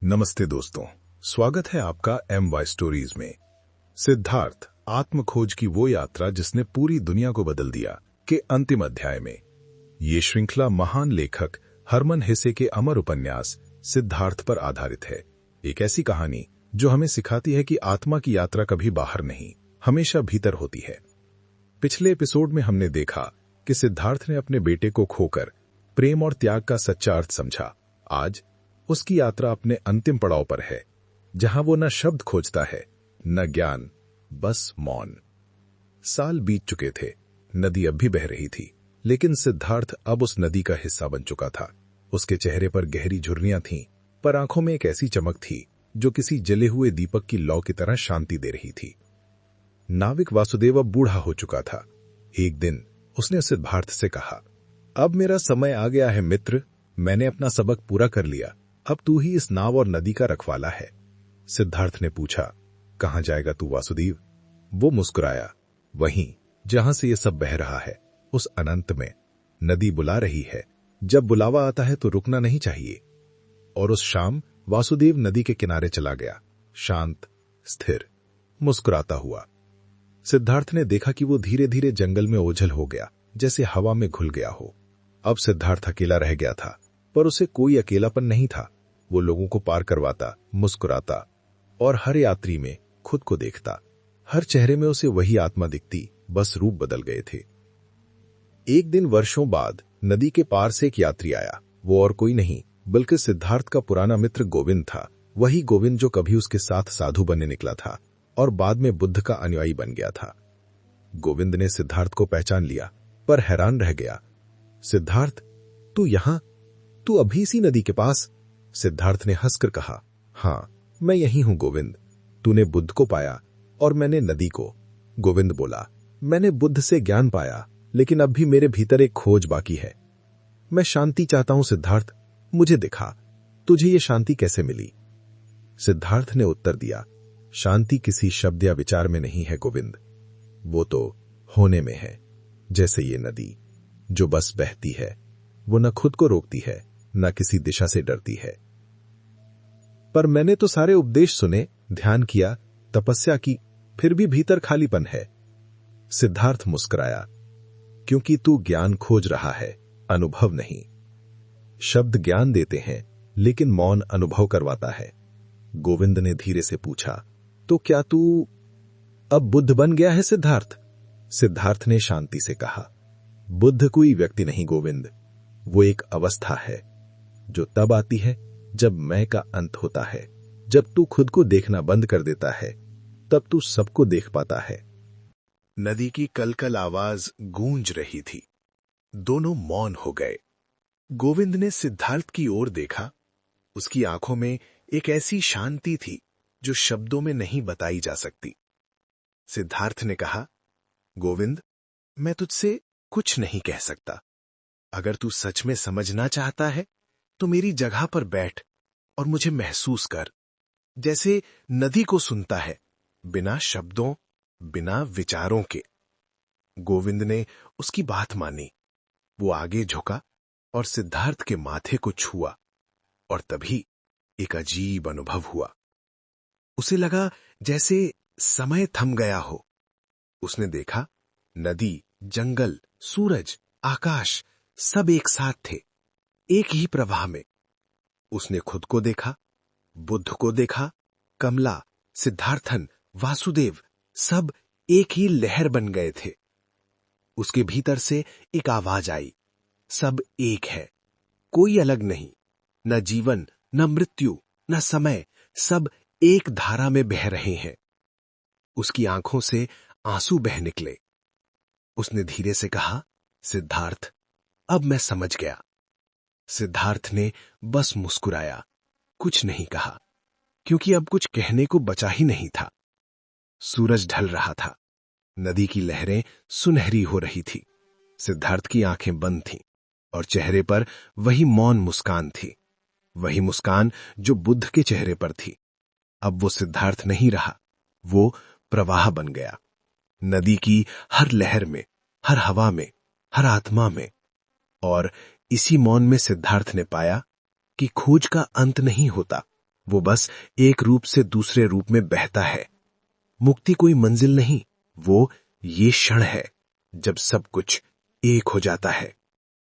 नमस्ते दोस्तों, स्वागत है आपका MY स्टोरीज में। सिद्धार्थ आत्म खोज की वो यात्रा जिसने पूरी दुनिया को बदल दिया के अंतिम अध्याय में ये श्रृंखला महान लेखक हरमन हेसे के अमर उपन्यास सिद्धार्थ पर आधारित है। एक ऐसी कहानी जो हमें सिखाती है कि आत्मा की यात्रा कभी बाहर नहीं, हमेशा भीतर होती है। पिछले एपिसोड में हमने देखा कि सिद्धार्थ ने अपने बेटे को खोकर प्रेम और त्याग का सच्चा अर्थ समझा। आज उसकी यात्रा अपने अंतिम पड़ाव पर है, जहां वो न शब्द खोजता है न ज्ञान, बस मौन। साल बीत चुके थे, नदी अब भी बह रही थी, लेकिन सिद्धार्थ अब उस नदी का हिस्सा बन चुका था। उसके चेहरे पर गहरी झुर्रियां थीं, पर आंखों में एक ऐसी चमक थी जो किसी जले हुए दीपक की लौ की तरह शांति दे रही थी। नाविक वासुदेव अब बूढ़ा हो चुका था। एक दिन उसने सिद्धार्थ से कहा, अब मेरा समय आ गया है मित्र, मैंने अपना सबक पूरा कर लिया, अब तू ही इस नाव और नदी का रखवाला है। सिद्धार्थ ने पूछा, कहां जाएगा तू वासुदेव? वो मुस्कुराया, वहीं जहां से ये सब बह रहा है, उस अनंत में। नदी बुला रही है, जब बुलावा आता है तो रुकना नहीं चाहिए। और उस शाम वासुदेव नदी के किनारे चला गया, शांत, स्थिर, मुस्कुराता हुआ। सिद्धार्थ ने देखा कि वो धीरे धीरे जंगल में ओझल हो गया, जैसे हवा में घुल गया हो। अब सिद्धार्थ अकेला रह गया था, पर उसे कोई अकेलापन नहीं था। वो लोगों को पार करवाता, मुस्कुराता और हर यात्री में खुद को देखता। हर चेहरे में उसे वही आत्मा दिखती, बस रूप बदल गए थे। एक दिन वर्षों बाद नदी के पार से एक यात्री आया। वो और कोई नहीं बल्कि सिद्धार्थ का पुराना मित्र गोविंद था। वही गोविंद जो कभी उसके साथ साधु बनने निकला था और बाद में बुद्ध का अनुयायी बन गया था। गोविंद ने सिद्धार्थ को पहचान लिया, पर हैरान रह गया। सिद्धार्थ, तू यहां? तू अभी इसी नदी के पास? सिद्धार्थ ने हंसकर कहा, हां, मैं यही हूं गोविंद। तूने बुद्ध को पाया और मैंने नदी को। गोविंद बोला, मैंने बुद्ध से ज्ञान पाया, लेकिन अब भी मेरे भीतर एक खोज बाकी है। मैं शांति चाहता हूं सिद्धार्थ, मुझे दिखा, तुझे ये शांति कैसे मिली? सिद्धार्थ ने उत्तर दिया, शांति किसी शब्द या विचार में नहीं है गोविंद, वो तो होने में है। जैसे ये नदी जो बस बहती है, वो न खुद को रोकती है, न किसी दिशा से डरती है। पर मैंने तो सारे उपदेश सुने, ध्यान किया, तपस्या की, फिर भी भीतर खालीपन है। सिद्धार्थ मुस्कुराया, क्योंकि तू ज्ञान खोज रहा है, अनुभव नहीं। शब्द ज्ञान देते हैं, लेकिन मौन अनुभव करवाता है। गोविंद ने धीरे से पूछा, तो क्या तू अब बुद्ध बन गया है सिद्धार्थ? सिद्धार्थ ने शांति से कहा, बुद्ध कोई व्यक्ति नहीं गोविंद, वो एक अवस्था है जो तब आती है जब मैं का अंत होता है। जब तू खुद को देखना बंद कर देता है, तब तू सबको देख पाता है। नदी की कलकल आवाज गूंज रही थी। दोनों मौन हो गए। गोविंद ने सिद्धार्थ की ओर देखा। उसकी आंखों में एक ऐसी शांति थी जो शब्दों में नहीं बताई जा सकती। सिद्धार्थ ने कहा, गोविंद, मैं तुझसे कुछ नहीं कह सकता। अगर तू सच में समझना चाहता है तो मेरी जगह पर बैठ और मुझे महसूस कर, जैसे नदी को सुनता है, बिना शब्दों, बिना विचारों के। गोविंद ने उसकी बात मानी। वो आगे झुका और सिद्धार्थ के माथे को छुआ, और तभी एक अजीब अनुभव हुआ। उसे लगा जैसे समय थम गया हो। उसने देखा, नदी, जंगल, सूरज, आकाश सब एक साथ थे, एक ही प्रवाह में। उसने खुद को देखा, बुद्ध को देखा, कमला, सिद्धार्थन, वासुदेव, सब एक ही लहर बन गए थे। उसके भीतर से एक आवाज आई, सब एक है, कोई अलग नहीं, न जीवन, न मृत्यु, न समय, सब एक धारा में बह रहे हैं। उसकी आंखों से आंसू बह निकले। उसने धीरे से कहा, सिद्धार्थ, अब मैं समझ गया। सिद्धार्थ ने बस मुस्कुराया, कुछ नहीं कहा, क्योंकि अब कुछ कहने को बचा ही नहीं था। सूरज ढल रहा था, नदी की लहरें सुनहरी हो रही थी। सिद्धार्थ की आंखें बंद थीं और चेहरे पर वही मौन मुस्कान थी, वही मुस्कान जो बुद्ध के चेहरे पर थी। अब वो सिद्धार्थ नहीं रहा, वो प्रवाह बन गया। नदी की हर लहर में, हर हवा में, हर आत्मा में। और इसी मौन में सिद्धार्थ ने पाया कि खोज का अंत नहीं होता, वो बस एक रूप से दूसरे रूप में बहता है। मुक्ति कोई मंजिल नहीं, वो ये क्षण है जब सब कुछ एक हो जाता है।